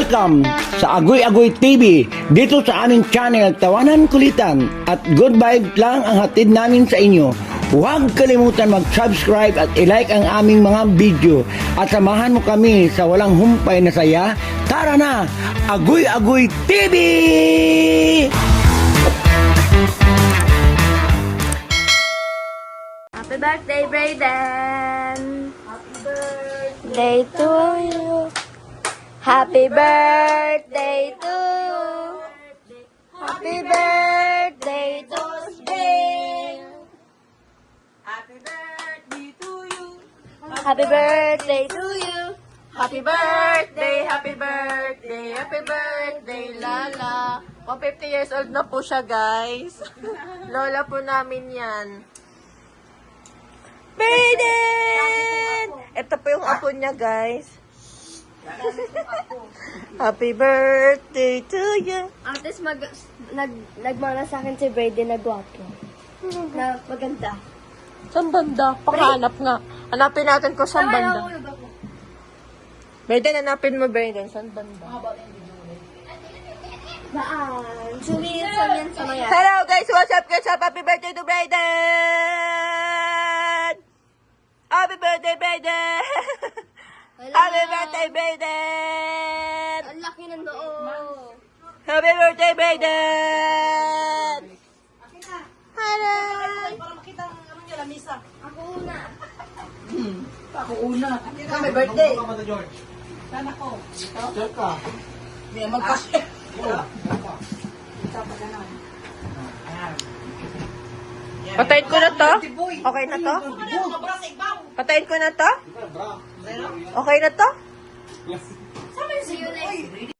Welcome sa Agoy Agoy TV. Dito sa aming channel, Tawanan Kulitan at good vibes lang ang hatid namin sa inyo. Huwag kalimutan mag-subscribe at i-like ang aming mga video. At samahan mo kami sa walang humpay na saya. Tara na! Agoy Agoy TV! Happy birthday, Brayden! Happy birthday to you! Happy birthday to you! Happy birthday to Spring! Happy birthday to you. Happy birthday to you! Happy birthday, happy birthday, happy birthday, Lala. 150 years old na po siya, guys. Lola po namin yan. Brayden! Ito po yung apo niya, guys. Happy birthday to you. Artist nagmana sa akin si Brayden na gwapo. Na maganda. Saan banda? Pakahanap nga. Hanapin natin ko saan banda. Brayden, hanapin mo, Brayden. Saan banda? Daan. Sumiyan sa yan sa maya. Hello, guys. What's up, guys? Happy birthday to Brayden! Happy birthday, Brayden! Happy birthday, Brayden! Ang laki ng noo. Happy birthday, Brayden! Hello! Ako una. Ako una. Happy birthday! Patayin ko na to? Okay na to? Patayin ko na to? Okay na to? See you next